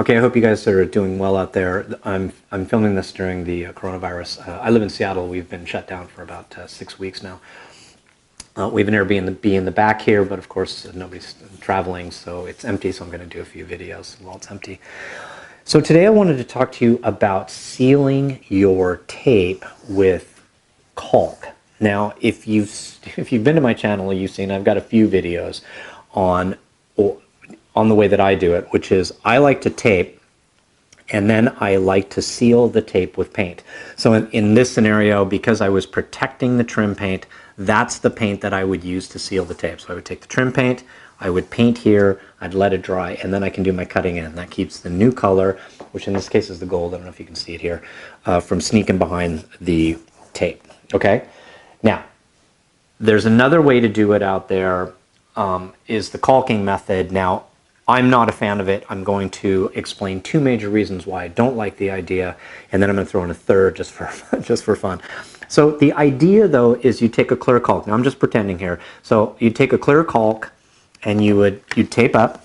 Okay, I hope you guys are doing well out there. I'm filming this during the coronavirus. I live in Seattle. We've been shut down for about 6 weeks now. We have an Airbnb in the back here, but of course nobody's traveling, so it's empty. So I'm going to do a few videos while it's empty. So today I wanted to talk to you about sealing your tape with caulk. Now, if you've been to my channel, you've seen I've got a few videos on the way that I do it, which is I like to tape and then I like to seal the tape with paint. So in this scenario, because I was protecting the trim paint, that's the paint that I would use to seal the tape. So I would take the trim paint, I would paint here, I'd let it dry, and then I can do my cutting in. That keeps the new color, which in this case is the gold, I don't know if you can see it here, from sneaking behind the tape. Okay? Now, there's another way to do it out there, is the caulking method. Now, I'm not a fan of it. I'm going to explain two major reasons why I don't like the idea, and then I'm going to throw in a third just for fun. So the idea, though, is you take a clear caulk. Now I'm just pretending here. So you take a clear caulk, and you'd tape up,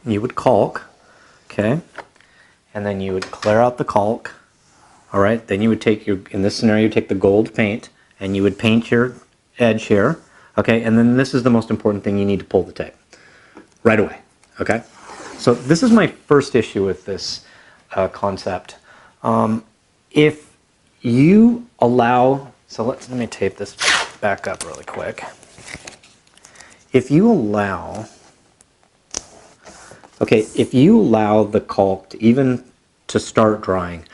you would caulk, okay, and then you would clear out the caulk. All right. Then you would take in this scenario, you take the gold paint, and you would paint your edge here, okay, and then this is the most important thing: you need to pull the tape right away. Okay, so this is my first issue with this concept. If you allow, so let me tape this back up really quick. If you allow, if you allow the caulk to start drying,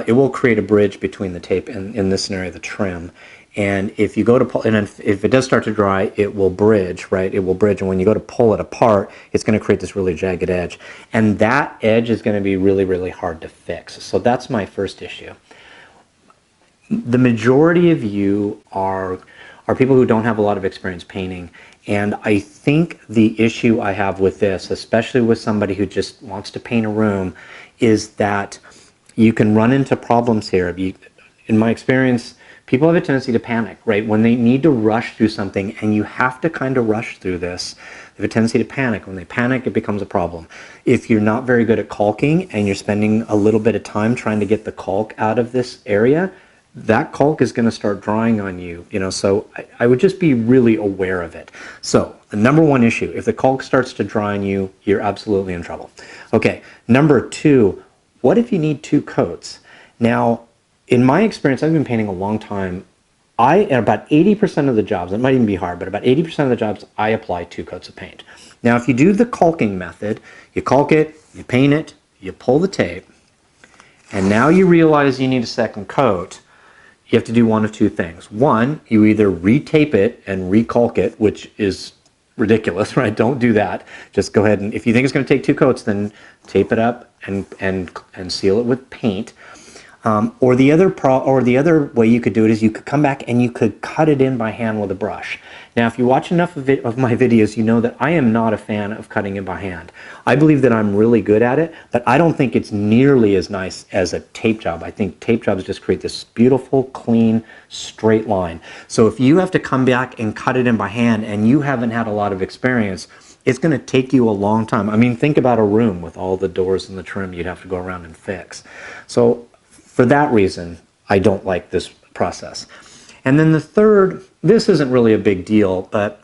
it will create a bridge between the tape and, in this scenario, the trim. And if you go to pull, and if it does start to dry, it will bridge, right? It will bridge, and when you go to pull it apart, it's going to create this really jagged edge. And that edge is going to be really, really hard to fix. So that's my first issue. The majority of you are people who don't have a lot of experience painting. And I think the issue I have with this, especially with somebody who just wants to paint a room, is that you can run into problems here. In my experience, people have a tendency to panic, right? When they need to rush through something, and you have to kind of rush through this, they have a tendency to panic. When they panic, it becomes a problem. If you're not very good at caulking and you're spending a little bit of time trying to get the caulk out of this area, that caulk is going to start drying on you, so I would just be really aware of it. So the number one issue, if the caulk starts to dry on you, you're absolutely in trouble. Okay, number two, what if you need 2 coats? Now, in my experience, I've been painting a long time. About 80% of the jobs, it might even be hard, but about 80% of the jobs, I apply 2 coats of paint. Now, if you do the caulking method, you caulk it, you paint it, you pull the tape, and now you realize you need a second coat, you have to do one of 2 things. One, you either retape it and recaulk it, which is ridiculous, right? Don't do that. Just go ahead and, if you think it's going to take 2 coats, then tape it up and seal it with paint. Or the other way you could do it is you could come back and you could cut it in by hand with a brush. Now, if you watch enough of my videos, you know that I am not a fan of cutting it by hand. I believe that I'm really good at it, but I don't think it's nearly as nice as a tape job. I think tape jobs just create this beautiful, clean, straight line. So if you have to come back and cut it in by hand and you haven't had a lot of experience, it's going to take you a long time. I mean, think about a room with all the doors and the trim you'd have to go around and fix. So for that reason, I don't like this process. And then the third, this isn't really a big deal, but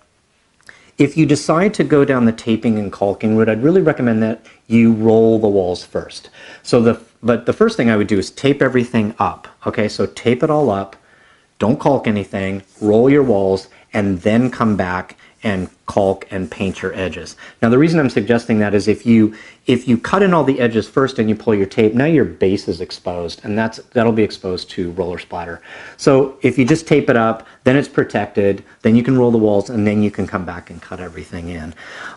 if you decide to go down the taping and caulking route, I'd really recommend that you roll the walls first. But the first thing I would do is tape everything up. Okay, so tape it all up, don't caulk anything, roll your walls, and then come back and caulk and paint your edges. Now, the reason I'm suggesting that is if you cut in all the edges first and you pull your tape, now your base is exposed, and that'll be exposed to roller splatter. So if you just tape it up, then it's protected, then you can roll the walls, and then you can come back and cut everything in.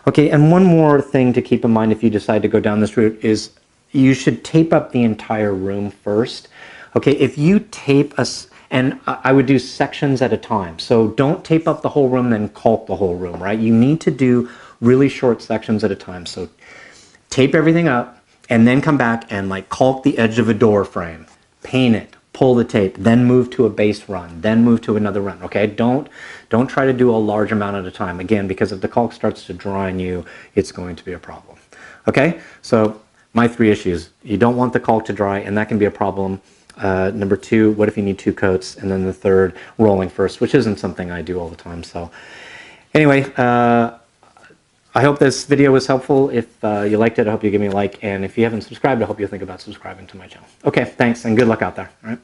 Okay, and one more thing to keep in mind if you decide to go down this route is you should tape up the entire room first. Okay, if you tape and I would do sections at a time. So don't tape up the whole room, then caulk the whole room, right? You need to do really short sections at a time. So tape everything up, and then come back and like caulk the edge of a door frame, paint it, pull the tape, then move to a base run, then move to another run, okay? Don't try to do a large amount at a time, again, because if the caulk starts to dry on you, it's going to be a problem, okay? So my three issues. You don't want the caulk to dry, and that can be a problem. Number two, what if you need two coats? And then the third, rolling first, which isn't something I do all the time. So anyway, I hope this video was helpful. If you liked it, I hope you give me a like. And if you haven't subscribed, I hope you think about subscribing to my channel. Okay, thanks, and good luck out there. All right.